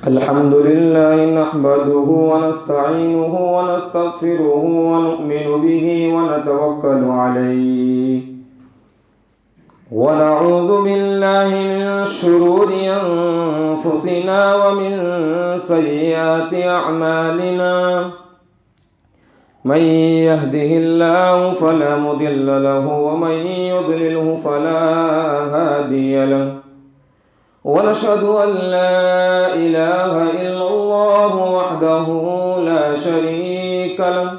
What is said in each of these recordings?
الحمد لله نحمده ونستعينه ونستغفره ونؤمن به ونتوكل عليه ونعوذ بالله من شرور أنفسنا ومن سيئات أعمالنا من يهده الله فلا مضل له ومن يضلله فلا هادي له ونشهد أن لا إله إلا الله وحده لا شريك له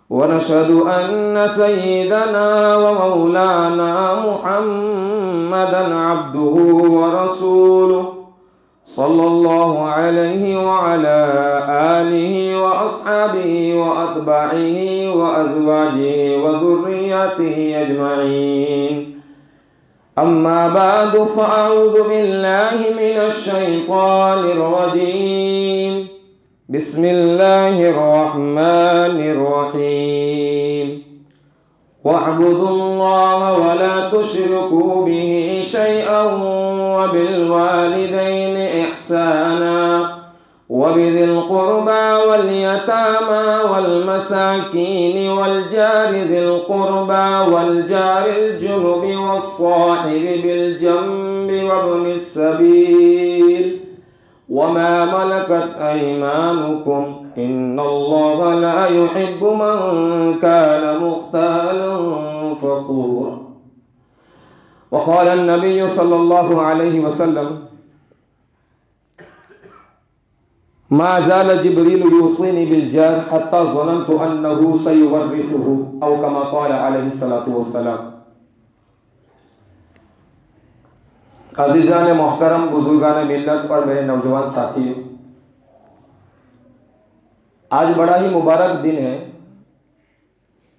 ونشهد أن سيدنا ومولانا محمدا عبده ورسوله صلى الله عليه وعلى آله وأصحابه وأتباعه وأزواجه وذرياته أجمعين أما بعد فأعوذ بالله من الشيطان الرجيم بسم الله الرحمن الرحيم واعبدوا الله ولا تشركوا به شيئا وبالوالدين إحسانا وبذي القربى واليتامى والمساكين والجار ذي القربى والجار الجنب والصاحب بالجنب وابن السبيل وما ملكت أيمانكم إن الله لا يحب من كان مختالا فخورا. وقال النبي صلى الله عليه وسلم ما زال جبريل يوصيني بالجار حتى ظننت أنه سيورثه أو كما قال عليه الصلاة والسلام. عزیزان محترم، بزرگان ملت اور میرے نوجوان ساتھیوں، آج بڑا ہی مبارک دن ہے.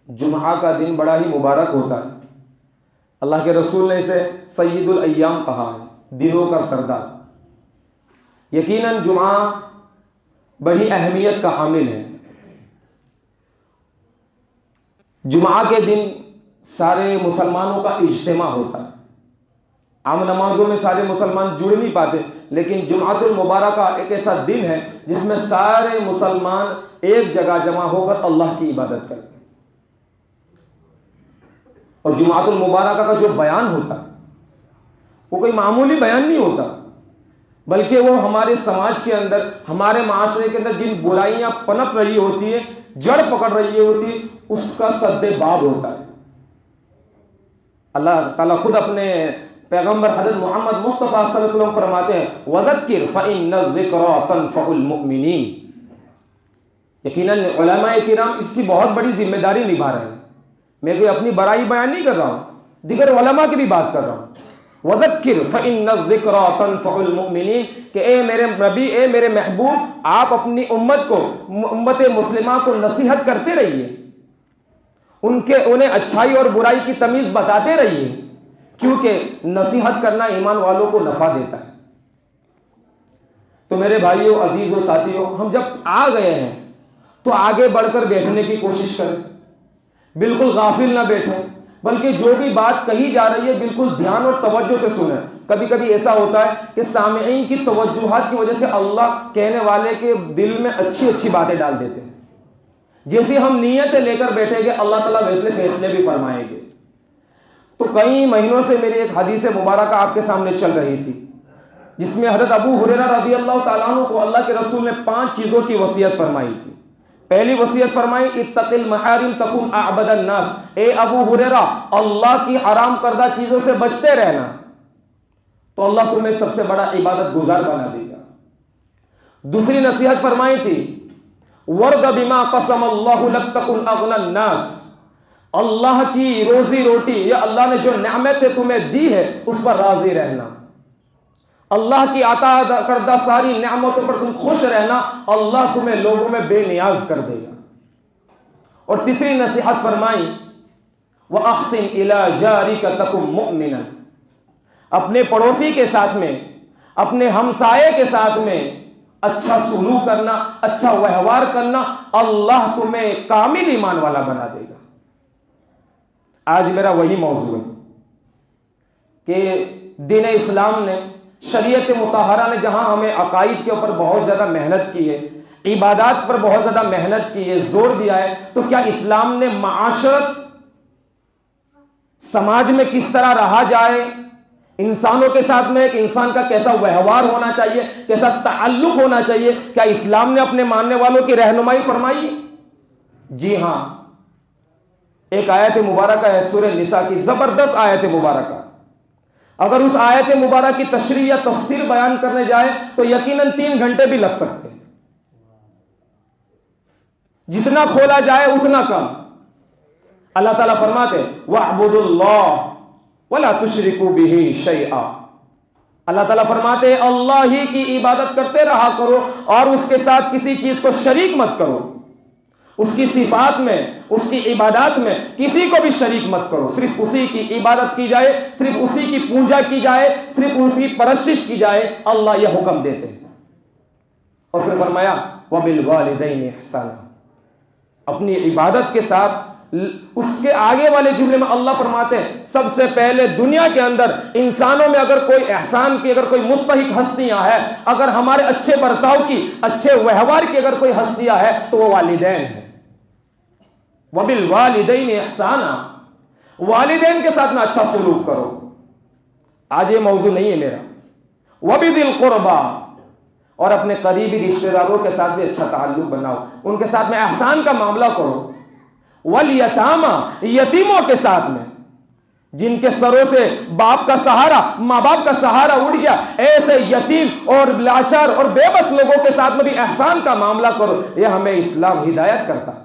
جمعہ کا دن بڑا ہی مبارک ہوتا ہے. اللہ کے رسول نے اسے سید الایام کہا ہے، دنوں کا سردار. یقیناً جمعہ بڑی اہمیت کا حامل ہے. جمعہ کے دن سارے مسلمانوں کا اجتماع ہوتا ہے. عام نمازوں میں سارے مسلمان جڑ نہیں پاتے، لیکن جمعۃ المبارکہ ایک ایسا دن ہے جس میں سارے مسلمان ایک جگہ جمع ہو کر اللہ کی عبادت کرتے ہیں. اور جمعۃ المبارکہ کا جو بیان ہوتا ہے وہ کوئی معمولی بیان نہیں ہوتا، بلکہ وہ ہمارے سماج کے اندر، ہمارے معاشرے کے اندر جن برائیاں پنپ رہی ہوتی ہیں، جڑ پکڑ رہی ہوتی ہے، اس کا سد باب ہوتا ہے. اللہ تعالیٰ خود اپنے پیغمبر حضرت محمد مصطفیٰ صلی اللہ علیہ وسلم فرماتے ہیں وَذَكِّرْ فَإِنَّ الذِّكْرَىٰ تَنفَعُ الْمُؤْمِنِينَ. یقیناً علماء کرام اس کی بہت بڑی ذمہ داری نبھا رہے ہیں. میں کوئی اپنی برائی بیان نہیں کر رہا ہوں، دیگر علماء کی بھی بات کر رہا ہوں. وَذَكِّرْ فَإِنَّ الذِّكْرَىٰ تَنفَعُ الْمُؤْمِنِينَ کہ اے میرے نبی، اے میرے محبوب، آپ اپنی امت مسلمہ کو نصیحت کرتے رہیے، انہیں اچھائی اور برائی کی تمیز بتاتے رہیے، کیونکہ نصیحت کرنا ایمان والوں کو نفع دیتا ہے. تو میرے بھائیوں، عزیزوں، ساتھیوں، ہم جب آ گئے ہیں تو آگے بڑھ کر بیٹھنے کی کوشش کریں. بالکل غافل نہ بیٹھیں، بلکہ جو بھی بات کہی جا رہی ہے بالکل دھیان اور توجہ سے سنیں. کبھی کبھی ایسا ہوتا ہے کہ سامعین کی توجہات کی وجہ سے اللہ کہنے والے کے دل میں اچھی اچھی باتیں ڈال دیتے ہیں. جیسی ہم نیتیں لے کر بیٹھیں گے اللہ تعالیٰ ویسے فیصلے بھی فرمائیں گے. تو کئی مہینوں سے میری ایک حدیث مبارکہ آپ کے سامنے چل رہی تھی، جس میں حضرت ابو ہریرہ رضی اللہ تعالیٰ عنہ کو اللہ کے رسول نے 5 چیزوں کی وصیت فرمائی تھی. پہلی وصیت فرمائی اتق المحارم تکن اعبد الناس. اے ابو ہریرہ، اللہ کی حرام کردہ چیزوں سے بچتے رہنا تو اللہ تمہیں سب سے بڑا عبادت گزار بنا دے گا. دوسری نصیحت فرمائی تھی ورد بما قسم اللہ لک تکن اغنى الناس. اللہ کی روزی روٹی یا اللہ نے جو نعمتیں تمہیں دی ہے اس پر راضی رہنا. اللہ کی عطا کردہ ساری نعمتوں پر تم خوش رہنا، اللہ تمہیں لوگوں میں بے نیاز کر دے گا. اور تیسری نصیحت فرمائی وَأَحْسِنْ إِلَى جَارِكَ تَكُنْ مُؤْمِنًا. اپنے پڑوسی کے ساتھ میں، اپنے ہمسائے کے ساتھ میں اچھا سلوک کرنا، اچھا ویوہار کرنا، اللہ تمہیں کامل ایمان والا بنا دے گا. آج میرا وہی موضوع ہے کہ دین اسلام نے شریعت مطہرہ نے جہاں ہمیں عقائد کے اوپر بہت زیادہ محنت کی ہے، عبادات پر بہت زیادہ محنت کی ہے، زور دیا ہے، تو کیا اسلام نے معاشرت، سماج میں کس طرح رہا جائے، انسانوں کے ساتھ میں ایک انسان کا کیسا ویوہار ہونا چاہیے، کیسا تعلق ہونا چاہیے، کیا اسلام نے اپنے ماننے والوں کی رہنمائی فرمائی؟ جی ہاں، ایک آیت مبارکہ ہے سورہ نساء کی، زبردست آیت مبارکہ. اگر اس آیت مبارکہ کی تشریح یا تفسیر بیان کرنے جائے تو یقیناً 3 گھنٹے بھی لگ سکتے ہیں. جتنا کھولا جائے اتنا کم. اللہ تعالیٰ فرماتے وَاعْبُدُوا اللَّهَ وَلَا تُشْرِكُوا بِهِ شَيْئًا. اللہ تعالیٰ فرماتے اللہ ہی کی عبادت کرتے رہا کرو اور اس کے ساتھ کسی چیز کو شریک مت کرو. اس کی صفات میں، اس کی عبادات میں کسی کو بھی شریک مت کرو. صرف اسی کی عبادت کی جائے، صرف اسی کی پوجا کی جائے، صرف اسی کی پرستش کی جائے. اللہ یہ حکم دیتے ہیں. اور پھر فرمایا وَبِالْوَالِدَيْنِ إِحْسَانًا. اپنی عبادت کے ساتھ اس کے آگے والے جملے میں اللہ فرماتے ہیں سب سے پہلے دنیا کے اندر انسانوں میں اگر کوئی احسان کی، اگر کوئی مستحق ہستیاں ہیں، اگر ہمارے اچھے برتاؤ کی، اچھے ویوہار کی اگر کوئی ہستیاں ہے تو وہ والدین ہیں. وَبِالْوَالِدَيْنِ إِحْسَانًا. والدین کے ساتھ میں اچھا سلوک کرو. آج یہ موضوع نہیں ہے میرا. وَبِذِي الْقُرْبَى. اور اپنے قریبی رشتہ داروں کے ساتھ بھی اچھا تعلق بناؤ، ان کے ساتھ میں احسان کا معاملہ کرو. وَالْيَتَامَى. یتیموں کے ساتھ میں، جن کے سروں سے باپ کا سہارا، ماں باپ کا سہارا اڑ گیا، ایسے یتیم اور لاچار اور بے بس لوگوں کے ساتھ میں بھی احسان کا معاملہ کرو. یہ ہمیں اسلام ہدایت کرتا ہے.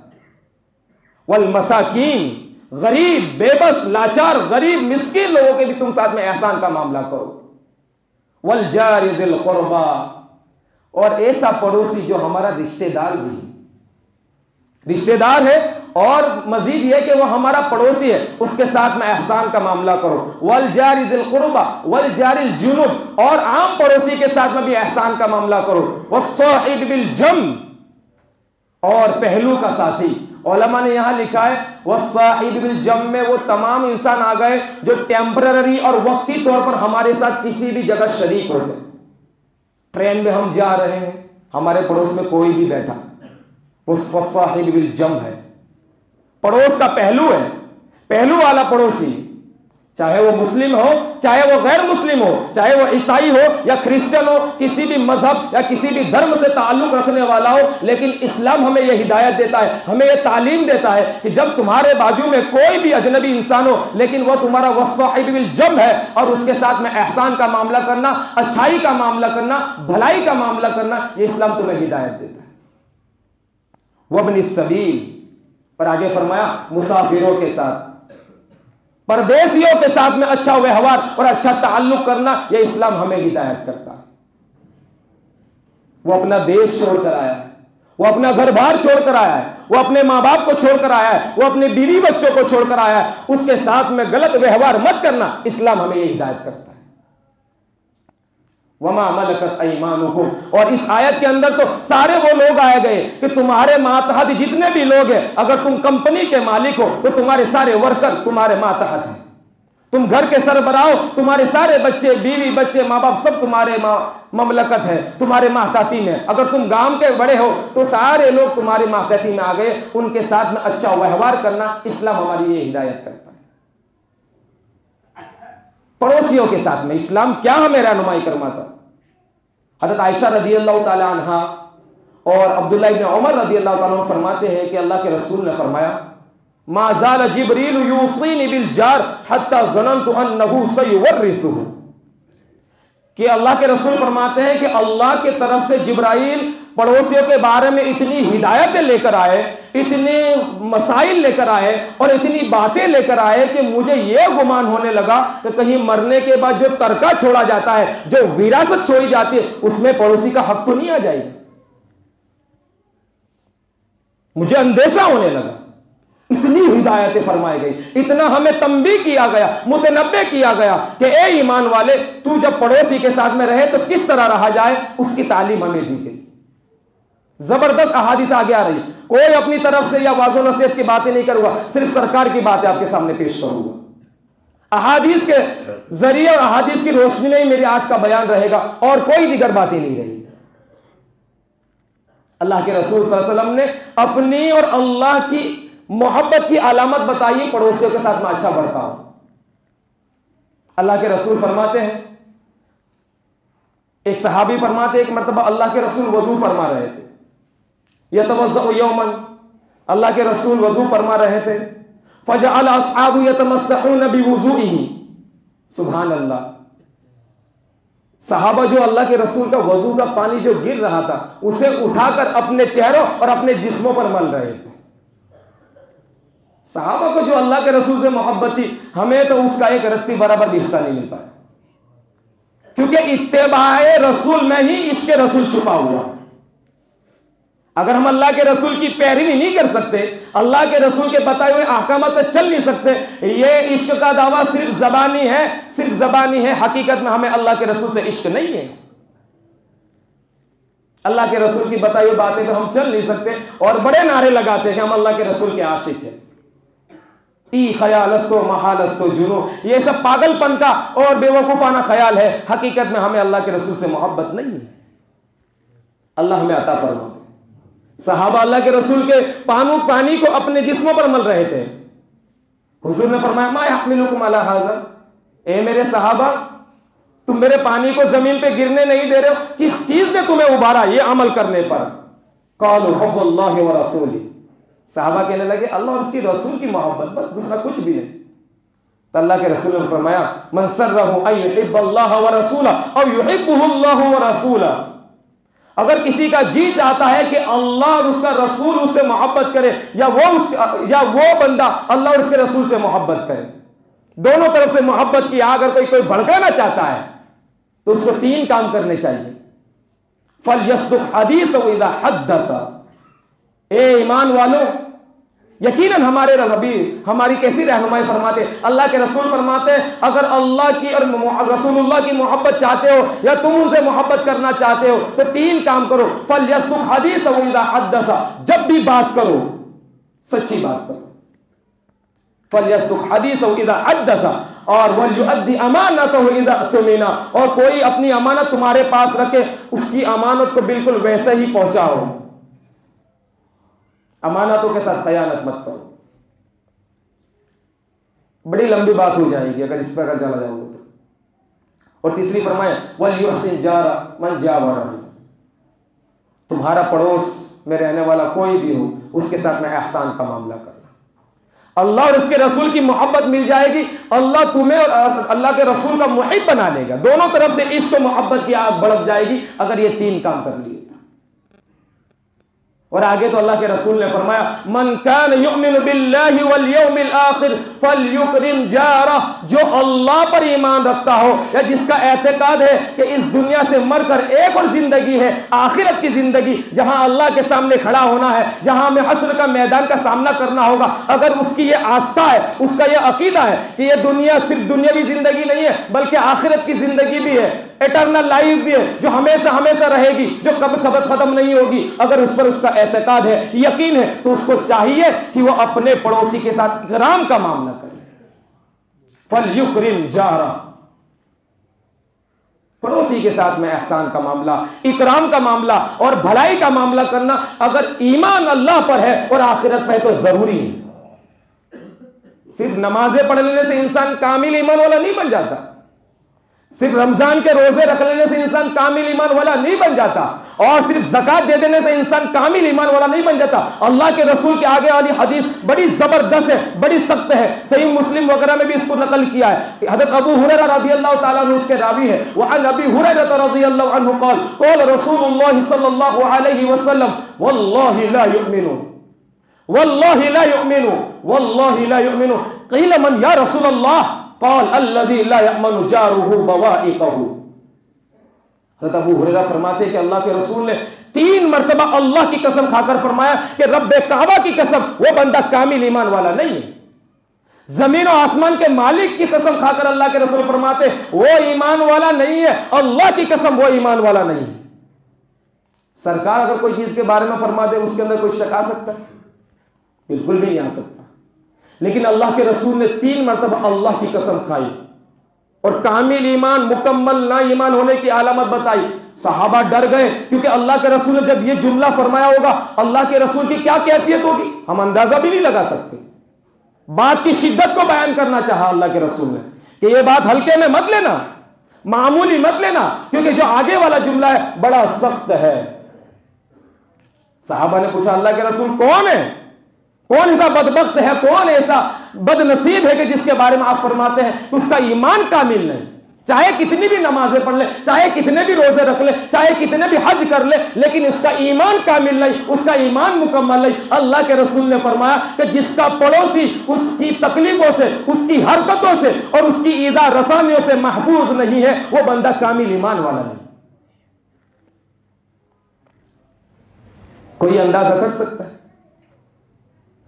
والمساکین. غریب، بے بس، لاچار، غریب، مسکین لوگوں کے بھی تم ساتھ میں احسان کا معاملہ کرو. والجار ذی القربى. اور ایسا پڑوسی جو ہمارا رشتہ دار بھی ہے، رشتہ دار ہے اور مزید یہ کہ وہ ہمارا پڑوسی ہے، اس کے ساتھ میں احسان کا معاملہ کرو. والجار ذی القربى والجار الجنب. اور عام پڑوسی کے ساتھ میں بھی احسان کا معاملہ کرو. والصاحب بالجنب. اور پہلو کا ساتھی. علماء نے یہاں لکھا ہے والصاحب بالجنب میں وہ تمام انسان آ گئے جو ٹیمپرری اور وقتی طور پر ہمارے ساتھ کسی بھی جگہ شریک ہوتے. ٹرین میں ہم جا رہے ہیں، ہمارے پڑوس میں کوئی بھی بیٹھا، وہ والصاحب بالجنب ہے، پڑوس کا پہلو ہے، پہلو والا پڑوسی. چاہے وہ مسلم ہو، چاہے وہ غیر مسلم ہو، چاہے وہ عیسائی ہو یا کرسچن ہو، کسی بھی مذہب یا کسی بھی دھرم سے تعلق رکھنے والا ہو، لیکن اسلام ہمیں یہ ہدایت دیتا ہے، ہمیں یہ تعلیم دیتا ہے کہ جب تمہارے بازو میں کوئی بھی اجنبی انسان ہو لیکن وہ تمہارا والصاحب بالجنب ہے اور اس کے ساتھ میں احسان کا معاملہ کرنا، اچھائی کا معاملہ کرنا، بھلائی کا معاملہ کرنا، یہ اسلام تمہیں ہدایت دیتا ہے. وابن السبیل. پر آگے فرمایا مسافروں کے ساتھ، پردیسیوں کے ساتھ میں اچھا ویوہار اور اچھا تعلق کرنا، یہ اسلام ہمیں ہدایت کرتا ہے. وہ اپنا دیش چھوڑ کر آیا ہے، وہ اپنا گھر بار چھوڑ کر آیا ہے، وہ اپنے ماں باپ کو چھوڑ کر آیا ہے، وہ اپنے بیوی بچوں کو چھوڑ کر آیا ہے، اس کے ساتھ میں غلط ویوہار مت کرنا. اسلام ہمیں یہ ہدایت کرتا ہے. وما ملکت ایمانکم. اور اس آیت کے اندر تو سارے وہ لوگ آئے گئے کہ تمہارے ماتحت جتنے بھی لوگ ہیں، اگر تم کمپنی کے مالک ہو تو تمہارے سارے ورکر تمہارے ماتحت ہیں. تم گھر کے سربراہ ہو، تمہارے سارے بچے، بیوی بچے، ماں باپ سب تمہارے مملکت ہے، تمہارے ماتحتی میں. اگر تم گاؤں کے بڑے ہو تو سارے لوگ تمہارے ماتحتی میں آ گئے. ان کے ساتھ میں اچھا ویوہار کرنا، اسلام ہماری یہ ہدایت کرتا ہے. پڑوسیوں کے ساتھ میں اسلام کیا ہمیں رہنمائی کرواتا. حضرت عائشہ رضی اللہ تعالی عنہا اور عبداللہ ابن عمر رضی اللہ تعالیٰ عنہ فرماتے ہیں کہ اللہ کے رسول نے فرمایا ما زال جبریل یوصینی بالجار حتی ظننت انہ سیورثہ. کہ اللہ کے رسول فرماتے ہیں کہ اللہ کی طرف سے جبرائیل پڑوسیوں کے بارے میں اتنی ہدایتیں لے کر آئے، اتنے مسائل لے کر آئے اور اتنی باتیں لے کر آئے کہ مجھے یہ گمان ہونے لگا کہ کہیں مرنے کے بعد جو ترکہ چھوڑا جاتا ہے، جو وراثت چھوڑی جاتی ہے، اس میں پڑوسی کا حق تو نہیں آ جائے گا. مجھے اندیشہ ہونے لگا. اتنی ہدایتیں فرمائی گئی، اتنا ہمیں تنبیہ کیا گیا، متنبہ کیا گیا کہ اے ایمان والے، تو جب پڑوسی کے ساتھ میں رہے تو کس طرح رہا جائے، اس کی تعلیم ہمیں دی گئی. زبردست احادیث آگے آ رہی. کوئی اپنی طرف سے یا واضح نصیحت کی باتیں نہیں کروں گا، صرف سرکار کی باتیں آپ کے سامنے پیش کروں گا. احادیث کے ذریعے اور احادیث کی روشنی میں ہی میری آج کا بیان رہے گا اور کوئی دیگر باتیں نہیں رہی. اللہ کے رسول صلی اللہ علیہ وسلم نے اپنی اور اللہ کی محبت کی علامت بتائی، پڑوسیوں کے ساتھ میں اچھا بڑھتا ہوں. اللہ کے رسول فرماتے ہیں، ایک صحابی فرماتے ہیں ایک مرتبہ اللہ کے رسول وضو فرما رہے تھے. یتوضأ یوما، اللہ کے رسول وضو فرما رہے تھے. فجعل اصحاب یتمسحون بوضوئه، سبحان اللہ. صحابہ جو اللہ کے رسول کا وضو کا پانی جو گر رہا تھا اسے اٹھا کر اپنے چہروں اور اپنے جسموں پر مل رہے تھے. صحابہ کو جو اللہ کے رسول سے محبت تھی، ہمیں تو اس کا ایک رتی برابر بھی حصہ نہیں مل پایا، کیونکہ اتباع رسول میں ہی عشق رسول چھپا ہوا. اگر ہم اللہ کے رسول کی پیروی نہیں کر سکتے، اللہ کے رسول کے بتائے ہوئے احکامات پر چل نہیں سکتے، یہ عشق کا دعویٰ صرف زبانی ہے، صرف زبانی ہے. حقیقت میں ہمیں اللہ کے رسول سے عشق نہیں ہے. اللہ کے رسول کی بتائی ہوئی باتیں پہ ہم چل نہیں سکتے اور بڑے نعرے لگاتے ہیں کہ ہم اللہ کے رسول کے عاشق ہیں. ای خیالستو محالستو جنو، یہ سب پاگل پن کا اور بے وقوفانہ خیال ہے. حقیقت میں ہمیں اللہ کے رسول سے محبت نہیں ہے. اللہ ہمیں عطا فرمائے. صحابہ اللہ کے رسول کے پانی کو اپنے جسموں پر مل رہے تھے. حضور نے فرمایا ما یحملکم علی ھذا، اے میرے صحابہ تم میرے پانی کو زمین پہ گرنے نہیں دے رہے ہو، کس چیز نے تمہیں ابھارا یہ عمل کرنے پر؟ قالوا حب اللہ ورسولہ، صحابہ کہنے لگے اللہ اور اس کی رسول کی محبت، بس دوسرا کچھ بھی نہیں. تو اللہ کے رسول نے فرمایا من سرہ ان یحب اللہ ورسولہ او یحبہ اللہ ورسولہ، اگر کسی کا جی چاہتا ہے کہ اللہ اور اس کا رسول اس سے محبت کرے یا وہ بندہ اللہ اور اس کے رسول سے محبت کرے، دونوں طرف سے محبت کی، اگر کوئی بھڑکانا چاہتا ہے تو اس کو 3 کام کرنے چاہیے. فَلْيَصْدُقْ حَدِيثَهُ إِذَا حَدَّثَ، اے ایمان والو یقیناً ہمارے نبی ہماری کیسی رہنمائی فرماتے، اللہ کے رسول فرماتے اگر اللہ کی اور رسول اللہ کی محبت چاہتے ہو یا تم ان سے محبت کرنا چاہتے ہو تو 3 کام کرو. فَلْيَصْدُقْ حَدِيثَهُ إِذَا حَدَّثَ، جب بھی بات کرو سچی بات کرو. فَلْيَصْدُقْ حَدِيثَهُ إِذَا حَدَّثَ، اور وَلْيُؤَدِّ أَمَانَتَهُ إِذَا اؤْتُمِنَ، اور کوئی اپنی امانت تمہارے پاس رکھے اس کی امانت کو بالکل ویسے ہی پہنچاؤ. امانتوں کے ساتھ خیانت مت کرو. بڑی لمبی بات ہو جائے گی اگر اس پر چلا جاؤ گے تو. اور تیسری فرمایا وَلْيُحْسِنْ جَارَ مَنْ جَاوَرَهُ، تمہارا پڑوس میں رہنے والا کوئی بھی ہو اس کے ساتھ میں احسان کا معاملہ کرنا. اللہ اور اس کے رسول کی محبت مل جائے گی، اللہ تمہیں اور اللہ کے رسول کا محب بنا لے گا. دونوں طرف سے عشق و محبت کی آگ بڑھ جائے گی اگر یہ 3 کام کر لیے. اور آگے تو اللہ کے رسول نے فرمایا من کان یؤمن باللہ والیوم الآخر فلیکرم جارہ، جو اللہ پر ایمان رکھتا ہو یا جس کا اعتقاد ہے کہ اس دنیا سے مر کر ایک اور زندگی ہے، آخرت کی زندگی، جہاں اللہ کے سامنے کھڑا ہونا ہے، جہاں ہمیں حشر کا میدان کا سامنا کرنا ہوگا، اگر اس کی یہ آستھا ہے، اس کا یہ عقیدہ ہے کہ یہ دنیا صرف دنیاوی زندگی نہیں ہے بلکہ آخرت کی زندگی بھی ہے، ایٹرنل لائف بھی ہے جو ہمیشہ ہمیشہ رہے گی، جو کبھی ختم نہیں ہوگی، اگر اس پر اس کا اعتقاد ہے، یقین ہے، تو اس کو چاہیے کہ وہ اپنے پڑوسی کے ساتھ اکرام کا معاملہ کرے. فَلْيُكْرِمْ جَارَهُ، پڑوسی کے ساتھ میں احسان کا معاملہ، اکرام کا معاملہ اور بھلائی کا معاملہ کرنا اگر ایمان اللہ پر ہے اور آخرت پہ تو ضروری ہے. صرف نمازیں پڑھ لینے سے انسان کامل ایمان والا نہیں بن جاتا، صرف رمضان کے روزے رکھ لینے سے انسان کامل ایمان والا نہیں بن جاتا، اور صرف زکات دے دینے سے انسان کامل ایمان والا نہیں بن جاتا. اللہ کے رسول کے آگے والی حدیث بڑی زبردست ہے، بڑی سخت ہے، صحیح مسلم وغیرہ میں بھی اس کو نقل کیا ہے. حضرت ابو ہریرہ رضی اللہ تعالیٰ عنہ اس کے راوی ہے. وعن ابی ہریرہ رضی اللہ عنہ قال قال رسول اللہ صلی اللہ علیہ وسلم واللہ لا یؤمن واللہ لا یؤمن واللہ لا یؤمن قیل من یا رسول اللہ قال الذي لا يأمن جاره بوائقه. حضرت ابو ہریرہ فرماتے ہیں کہ اللہ کے رسول نے 3 مرتبہ اللہ کی قسم کھا کر فرمایا کہ رب کعبہ کی قسم وہ بندہ کامل ایمان والا نہیں ہے. زمین و آسمان کے مالک کی قسم کھا کر اللہ کے رسول فرماتے وہ ایمان والا نہیں ہے، اللہ کی قسم وہ ایمان والا نہیں ہے. سرکار اگر کوئی چیز کے بارے میں فرما دے اس کے اندر کوئی شک آ سکتا ہے؟ بالکل بھی نہیں آ سکتا. لیکن اللہ کے رسول نے 3 مرتبہ اللہ کی قسم کھائی اور کامل ایمان، مکمل نا ایمان ہونے کی علامت بتائی. صحابہ ڈر گئے کیونکہ اللہ کے رسول نے جب یہ جملہ فرمایا ہوگا اللہ کے رسول کی کیا کیفیت ہوگی ہم اندازہ بھی نہیں لگا سکتے. بات کی شدت کو بیان کرنا چاہا اللہ کے رسول نے کہ یہ بات ہلکے میں مت لینا، معمولی مت لینا، کیونکہ جو آگے والا جملہ ہے بڑا سخت ہے. صحابہ نے پوچھا اللہ کے رسول کون ہے، کون ایسا بدبخت ہے، کون ایسا بد نصیب ہے کہ جس کے بارے میں آپ فرماتے ہیں کہ اس کا ایمان کامل نہیں، چاہے کتنی بھی نمازیں پڑھ لے، چاہے کتنے بھی روزے رکھ لے، چاہے کتنے بھی حج کر لے، لیکن اس کا ایمان کامل نہیں، اس کا ایمان مکمل نہیں. اللہ کے رسول نے فرمایا کہ جس کا پڑوسی اس کی تکلیفوں سے، اس کی حرکتوں سے اور اس کی ایذا رسانیوں سے محفوظ نہیں ہے وہ بندہ کامل ایمان والا نہیں. کوئی اندازہ کر سکتا ہے؟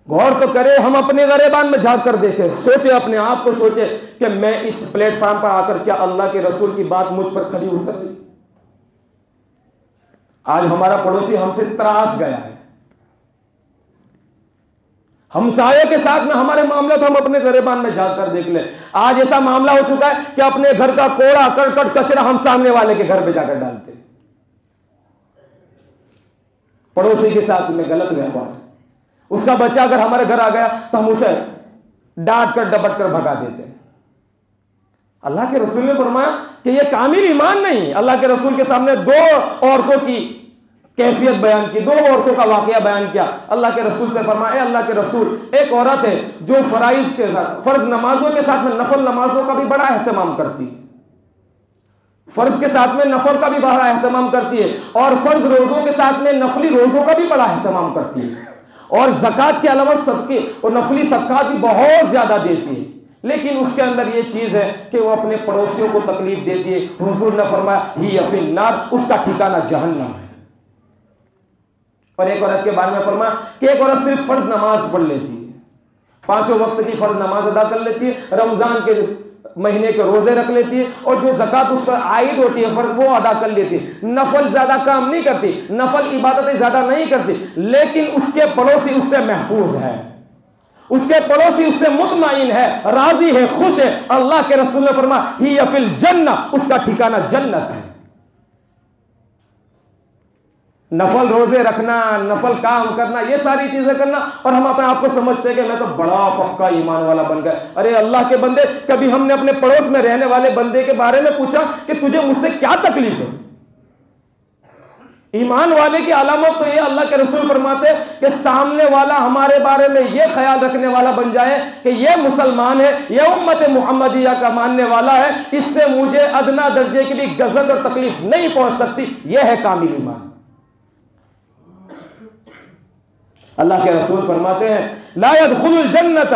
غور تو کرے، ہم اپنے گریبان میں جھانک کر دیکھیں، سوچے، اپنے آپ کو سوچے کہ میں اس پلیٹ فارم پر آ کر کیا اللہ کے رسول کی بات مجھ پر کھری اتر گئی؟ آج ہمارا پڑوسی ہم سے تراس گیا ہے، ہمسایوں کے ساتھ میں ہمارے معاملہ تو ہم اپنے گریبان میں جھانک کر دیکھ لیں. آج ایسا معاملہ ہو چکا ہے کہ اپنے گھر کا کوڑا کرکٹ کچرا ہم سامنے والے کے گھر پہ جا کر ڈالتے ہیں. پڑوسی کے ساتھ میں غلط ویوہار، اس کا بچہ اگر ہمارے گھر آ گیا تو ہم اسے ڈانٹ کر ڈپٹ کر بھگا دیتے ہیں. اللہ کے رسول نے فرمایا کہ یہ کامل ایمان نہیں. اللہ کے رسول کے سامنے 2 عورتوں کی کیفیت بیان کی، 2 عورتوں کا واقعہ بیان کیا. اللہ کے رسول سے فرمایا اے اللہ کے رسول، ایک عورت ہے جو فرائض کے ساتھ، فرض نمازوں کے ساتھ میں نفل نمازوں کا بھی بڑا اہتمام کرتی ہے، فرض کے ساتھ میں نفل کا بھی بڑا اہتمام کرتی ہے، اور فرض روزوں کے ساتھ میں نفلی روزوں کا بھی بڑا اہتمام کرتی ہے، اور زکوٰۃ کے علاوہ صدقے اور نفلی صدقات بھی بہت زیادہ دیتی ہے. لیکن اس کے اندر یہ چیز ہے کہ وہ اپنے پڑوسیوں کو تکلیف دیتی ہے. حضور نے فرمایا ہی فی النار، اس کا ٹھکانہ جہنم ہے. اور ایک عورت کے بارے میں فرمایا کہ ایک عورت صرف فرض نماز پڑھ لیتی ہے، 5 وقت کی فرض نماز ادا کر لیتی ہے، رمضان کے مہینے کے روزے رکھ لیتی ہے، اور جو زکوٰۃ اس پر عائد ہوتی ہے فرض وہ ادا کر لیتی ہے، نفل زیادہ کام نہیں کرتی، نفل عبادتیں زیادہ نہیں کرتی، لیکن اس کے پڑوسی اس سے محفوظ ہے، اس کے پڑوسی اس سے مطمئن ہے، راضی ہے، خوش ہے. اللہ کے رسول نے فرمایا ہی فی الجنہ، اس کا ٹھکانہ جنت ہے. نفل روزے رکھنا، نفل کام کرنا، یہ ساری چیزیں کرنا، اور ہم اپنے آپ کو سمجھتے ہیں کہ میں تو بڑا پکا ایمان والا بن گیا. ارے اللہ کے بندے، کبھی ہم نے اپنے پڑوس میں رہنے والے بندے کے بارے میں پوچھا کہ تجھے مجھ سے کیا تکلیف ہے؟ ایمان والے کی علامت تو یہ اللہ کے رسول فرماتے کہ سامنے والا ہمارے بارے میں یہ خیال رکھنے والا بن جائے کہ یہ مسلمان ہے، یہ امت محمدیہ کا ماننے والا ہے، اس سے مجھے ادنا درجے کی بھی غضب اور تکلیف نہیں پہنچ سکتی. یہ ہے کامل ایمان. اللہ کے رسول فرماتے ہیں لا يدخل الجنت،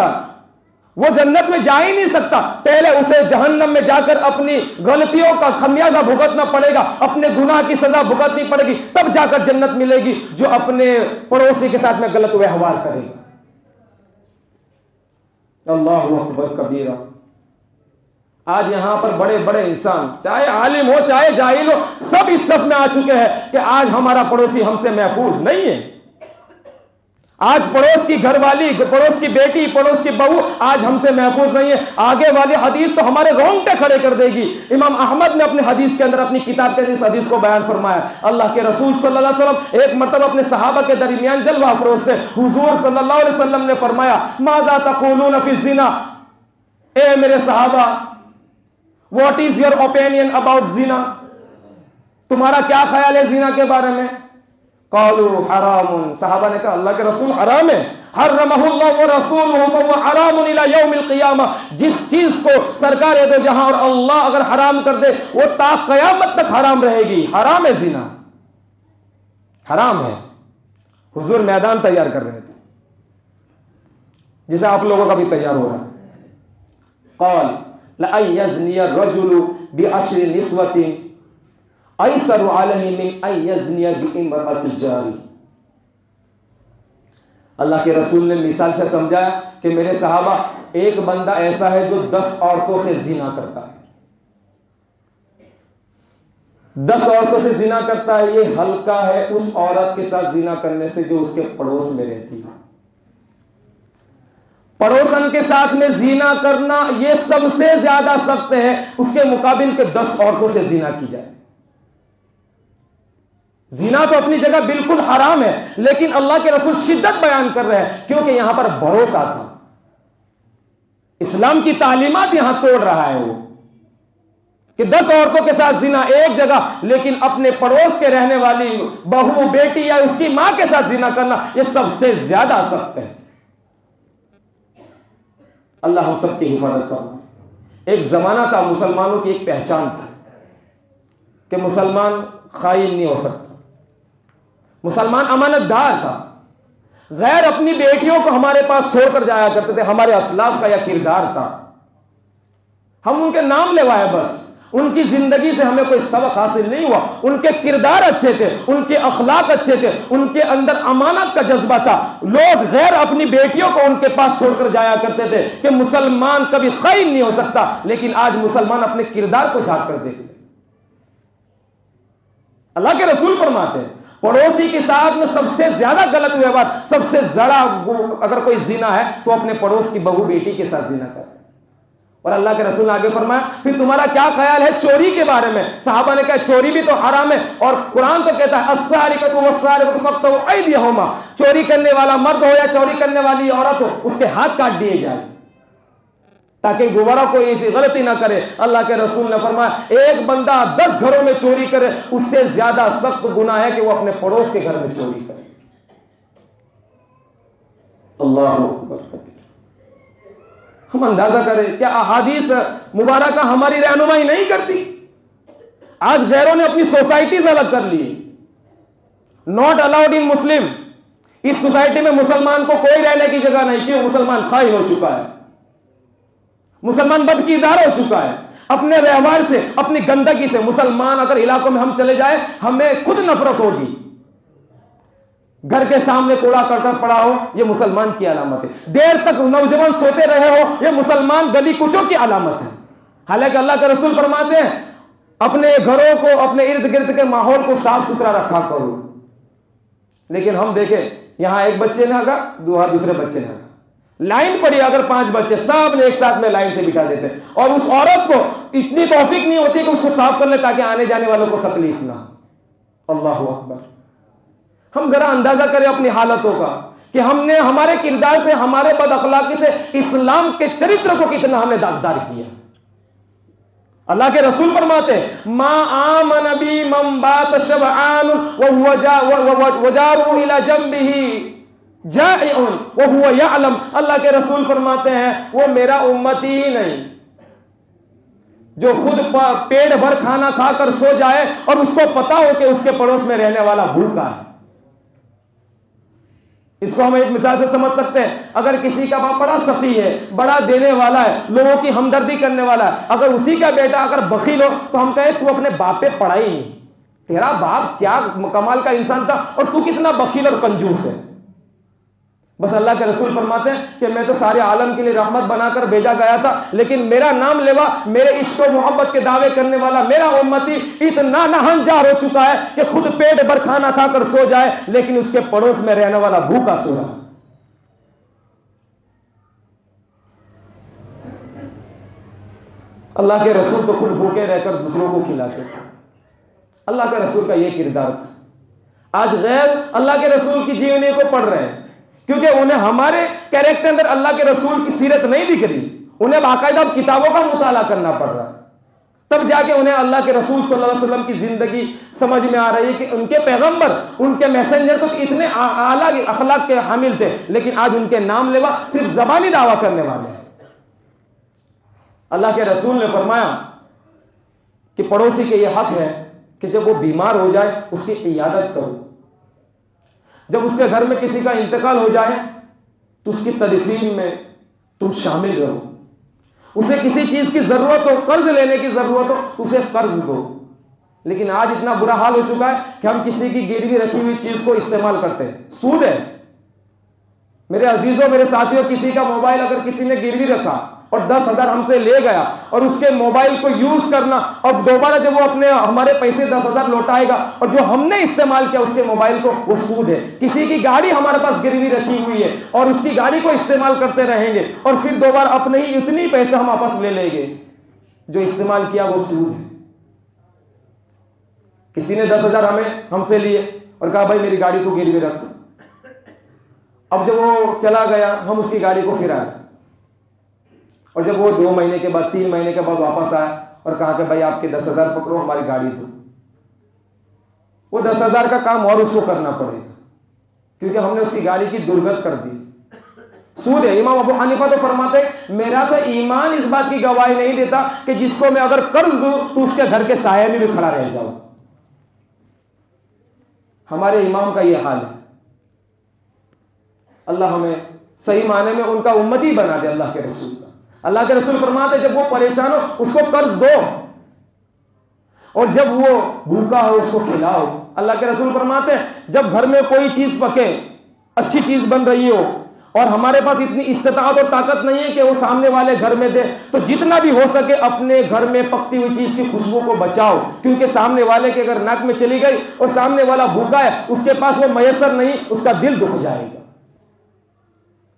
وہ جنت میں جا ہی نہیں سکتا، پہلے اسے جہنم میں جا کر اپنی غلطیوں کا خمیازہ بھگتنا پڑے گا، اپنے گناہ کی سزا بھگتنی پڑے گی، تب جا کر جنت ملے گی. جو اپنے پڑوسی کے ساتھ میں غلط ویوہار کرے گا. اللہ اکبر کبیرہ. آج یہاں پر بڑے بڑے انسان، چاہے عالم ہو چاہے جاہل ہو، سب اس صف میں آ چکے ہیں کہ آج ہمارا پڑوسی ہم سے محفوظ نہیں ہے. آج پڑوس کی گھر والی، پڑوس کی بیٹی، پڑوس کی بہو آج ہم سے محفوظ نہیں ہے. آگے والی حدیث تو ہمارے رونگٹے کھڑے کر دے گی. امام احمد نے اپنے حدیث کے اندر، اپنی کتاب کے اس حدیث کو بیان فرمایا. اللہ کے رسول صلی اللہ علیہ وسلم ایک مرتبہ اپنے صحابہ کے درمیان جلوہ افروز تھے. حضور صلی اللہ علیہ وسلم نے فرمایا ماذا تقولون فی الزنا، اے میرے صحابہ what is your opinion about زنا، تمہارا کیا خیال ہے زنا کے بارے میں؟ قالوا حرام، صحابہ نے کہا اللہ کے رسول حرام ہے. حرمہ اللہ ورسولہ فهو حرام الى یوم القیامہ، جس چیز کو سرکار دو جہاں اور اللہ اگر حرام کر دے وہ تا قیامت تک حرام رہے گی. حرام ہے زنا، حرام ہے. حضور میدان تیار کر رہے تھے جسے آپ لوگوں کا بھی تیار ہو رہا ہے. قال لأن يزني الرجل بعشر نسوة ایسر علیہ من ان یزنی بامرأة الجار. اللہ کے رسول نے مثال سے سمجھایا کہ میرے صحابہ ایک بندہ ایسا ہے جو 10 عورتوں سے زنا کرتا ہے، 10 عورتوں سے زنا کرتا ہے. یہ ہلکا ہے اس عورت کے ساتھ زنا کرنے سے جو اس کے پڑوس میں رہتی ہے. پڑوسن کے ساتھ میں زنا کرنا یہ سب سے زیادہ سخت ہے، اس کے مقابل کے 10 عورتوں سے زنا کی جائے۔ زنا تو اپنی جگہ بالکل حرام ہے، لیکن اللہ کے رسول شدت بیان کر رہے ہیں کیونکہ یہاں پر بھروسہ تھا، اسلام کی تعلیمات یہاں توڑ رہا ہے وہ کہ 10 عورتوں کے ساتھ زنا ایک جگہ، لیکن اپنے پڑوس کے رہنے والی بہو، بیٹی یا اس کی ماں کے ساتھ زنا کرنا یہ سب سے زیادہ سخت ہے۔ اللہ ہم سب کی حفاظت کرنا۔ ایک زمانہ تھا، مسلمانوں کی ایک پہچان تھی کہ مسلمان خائن نہیں ہو سکتا، مسلمان امانت دار تھا، غیر اپنی بیٹیوں کو ہمارے پاس چھوڑ کر جایا کرتے تھے، ہمارے اسلاف کا یہ کردار تھا، ہم ان کے نام لیوائے بس، ان کی زندگی سے ہمیں کوئی سبق حاصل نہیں ہوا، ان کے کردار اچھے تھے، ان کے اخلاق اچھے تھے، ان کے اندر امانت کا جذبہ تھا، لوگ غیر اپنی بیٹیوں کو ان کے پاس چھوڑ کر جایا کرتے تھے کہ مسلمان کبھی خائن نہیں ہو سکتا، لیکن آج مسلمان اپنے کردار کو جھانک کر دیکھ لے۔ اللہ کے رسول فرماتے ہیں پڑوسی کے ساتھ میں سب سے زیادہ غلط ویوہار، سب سے زیادہ اگر کوئی زنا ہے تو اپنے پڑوس کی بہو بیٹی کے ساتھ زنا کرے۔ اور اللہ کے رسول نے آگے فرمایا پھر تمہارا کیا خیال ہے چوری کے بارے میں؟ صحابہ نے کہا چوری بھی تو حرام ہے، اور قرآن تو کہتا ہے السارقۃ والسارق فاقطعوا ایدیہما، چوری کرنے والا مرد ہو یا چوری کرنے والی عورت ہو اس کے ہاتھ کاٹ دیے جائیں تاکہ دوبارہ کوئی ایسی غلطی نہ کرے۔ اللہ کے رسول نے فرمایا ایک بندہ 10 گھروں میں چوری کرے اس سے زیادہ سخت گناہ ہے کہ وہ اپنے پڑوس کے گھر میں چوری کرے۔ اللہ اکبر۔ ہم اندازہ کریں کیا احادیث مبارکہ ہماری رہنمائی نہیں کرتی؟ آج غیروں نے اپنی سوسائٹیز الگ کر لی، ناٹ الاؤڈ ان مسلم، اس سوسائٹی میں مسلمان کو کوئی رہنے کی جگہ نہیں، کیوں؟ مسلمان خائن ہو چکا ہے، مسلمان بدکردار ہو چکا ہے، اپنے ویوہار سے، اپنی گندگی سے۔ مسلمان اگر علاقوں میں ہم چلے جائیں ہمیں خود نفرت ہوگی، گھر کے سامنے کوڑا کرکٹ پڑا ہو یہ مسلمان کی علامت ہے، دیر تک نوجوان سوتے رہے ہو یہ مسلمان گلی کوچوں کی علامت ہے۔ حالانکہ اللہ کے رسول فرماتے ہیں اپنے گھروں کو، اپنے ارد گرد کے ماحول کو صاف ستھرا رکھا کرو، لیکن ہم دیکھیں یہاں ایک بچے نے آگا دوسرے بچے نے آگا، لائن پڑی اگر 5 بچے سب نے ایک ساتھ میں لائن سے بٹھا دیتے، اور اس عورت کو اتنی توفیق نہیں ہوتی کہ اس کو صاف کر لے تاکہ آنے جانے والوں کو تکلیف نہ ہو۔ اللہ اکبر۔ ہم ذرا اندازہ کریں اپنی حالتوں کا کہ ہم نے ہمارے کردار سے، ہمارے بد اخلاقی سے اسلام کے چرتر کو کتنا ہم نے داغدار کیا۔ اللہ کے رسول فرماتے ما آمن بی من بات شبعان وجارہ الی جنبہ جائع وہو یعلم، اللہ کے رسول فرماتے ہیں وہ میرا امتی ہی نہیں جو خود پیٹ بھر کھانا کھا کر سو جائے اور اس کو پتا ہو کہ اس کے پڑوس میں رہنے والا بھوکا ہے۔ اس کو ہم ایک مثال سے سمجھ سکتے ہیں، اگر کسی کا باپ بڑا سخی ہے، بڑا دینے والا ہے، لوگوں کی ہمدردی کرنے والا ہے، اگر اسی کا بیٹا اگر بخیل ہو تو ہم کہیں تو اپنے باپ پہ پڑا ہی نہیں، تیرا باپ کیا کمال کا انسان تھا اور تو کتنا بخیل اور کنجوس ہے۔ بس اللہ کے رسول فرماتے ہیں کہ میں تو سارے عالم کے لیے رحمت بنا کر بھیجا گیا تھا، لیکن میرا نام لیوا، میرے عشق و محبت کے دعوے کرنے والا میرا امتی اتنا ناہنجار ہو چکا ہے کہ خود پیٹ بھر کھانا کھا کر سو جائے لیکن اس کے پڑوس میں رہنے والا بھوکا سو رہا۔ اللہ کے رسول تو خود بھوکے رہ کر دوسروں کو کھلاتے تھے، اللہ کے رسول کا یہ کردار تھا۔ آج غیر اللہ کے رسول کی جیونی کو پڑھ رہے ہیں کیونکہ انہیں ہمارے کیریکٹر اندر اللہ کے رسول کی سیرت نہیں دکھ رہی، انہیں باقاعدہ کتابوں کا مطالعہ کرنا پڑ رہا ہے، تب جا کے انہیں اللہ کے رسول صلی اللہ علیہ وسلم کی زندگی سمجھ میں آ رہی ہے کہ ان کے پیغمبر، ان کے میسنجر تو اتنے اعلیٰ اخلاق کے حامل تھے، لیکن آج ان کے نام لیوا صرف زبانی دعویٰ کرنے والے ہیں۔ اللہ کے رسول نے فرمایا کہ پڑوسی کے یہ حق ہے کہ جب وہ بیمار ہو جائے اس کی عیادت کرو، جب اس کے گھر میں کسی کا انتقال ہو جائے تو اس کی تدفین میں تم شامل رہو، اسے کسی چیز کی ضرورت ہو، قرض لینے کی ضرورت ہو اسے قرض دو۔ لیکن آج اتنا برا حال ہو چکا ہے کہ ہم کسی کی گروی رکھی ہوئی چیز کو استعمال کرتے ہیں، سود ہے۔ میرے عزیزوں، میرے ساتھیوں، کسی کا موبائل اگر کسی نے گروی رکھا اور 10,000 ہم سے لے گیا اور اس کے موبائل کو یوز کرنا، اور دوبارہ جب وہ اپنے ہمارے پیسے 10,000 لوٹائے گا اور جو ہم نے استعمال کیا اس کے موبائل کو، وہ سود ہے۔ کسی کی گاڑی ہمارے پاس گروی رکھی ہوئی ہے اور اس کی گاڑی کو استعمال کرتے رہیں گے اور پھر دوبارہ اپنے ہی اتنی پیسے ہم واپس لے لیں گے، جو استعمال کیا وہ سود ہے۔ کسی نے 10,000 ہم سے لیے اور کہا بھائی میری گاڑی تو گروی رکھ، اب جب وہ چلا گیا ہم اس کی گاڑی کو پھر آئے، اور جب وہ 2 مہینے کے بعد 3 مہینے کے بعد واپس آیا اور کہا کہ بھائی آپ کے 10,000 پکڑو، ہماری گاڑی دو، وہ 10,000 کا کام اور اس کو کرنا پڑے گا کیونکہ ہم نے اس کی گاڑی کی درگت کر دی۔ سود ہے۔ امام ابو حنیفہ تو فرماتے میرا تو ایمان اس بات کی گواہی نہیں دیتا کہ جس کو میں اگر قرض دوں تو اس کے گھر کے سائے میں بھی کھڑا رہ جاؤں۔ ہمارے امام کا یہ حال ہے۔ اللہ ہمیں صحیح معنی میں ان کا امتی بنا دے اللہ کے رسول کا۔ اللہ کے رسول فرماتے جب وہ پریشان ہو اس کو قرض دو، اور جب وہ بھوکا ہو اس کو کھلاؤ۔ اللہ کے رسول فرماتے جب گھر میں کوئی چیز پکے، اچھی چیز بن رہی ہو اور ہمارے پاس اتنی استطاعت اور طاقت نہیں ہے کہ وہ سامنے والے گھر میں دے، تو جتنا بھی ہو سکے اپنے گھر میں پکتی ہوئی چیز کی خوشبو کو بچاؤ، کیونکہ سامنے والے کے اگر ناک میں چلی گئی اور سامنے والا بھوکا ہے اس کے پاس وہ میسر نہیں، اس کا دل دکھ جائے گا۔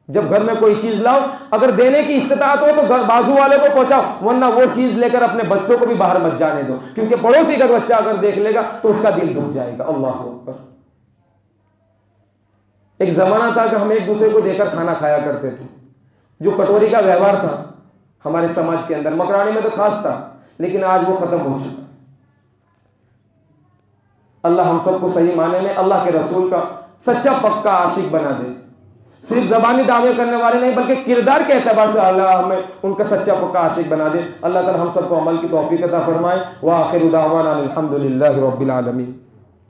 جب گھر میں کوئی چیز لاؤ، اگر دینے کی استطاعت ہو تو بازو والے کو پہنچاؤ، ورنہ وہ چیز لے کر اپنے بچوں کو بھی باہر مت جانے دو، کیونکہ پڑوسی کا بچہ اگر دیکھ لے گا تو اس کا دل دکھ جائے گا۔ اللہ اکبر۔ ایک زمانہ تھا کہ ہم ایک دوسرے کو دے کر کھانا کھایا کرتے تھے، جو کٹوری کا ویوہار تھا ہمارے سماج کے اندر، مکرانے میں تو خاص تھا، لیکن آج وہ ختم ہو چکا ہے۔ اللہ ہم سب کو صحیح معنی میں اللہ کے رسول کا سچا پکا عاشق بنا دے، صرف زبانی دعوے کرنے والے نہیں بلکہ کردار کے اعتبار سے اللہ ہمیں ان کا سچا پکا عاشق بنا دے۔ اللہ تعالی ہم سب کو عمل کی توفیق عطا فرمائے۔ وآخر دعوانا الحمد للہ رب العالمین۔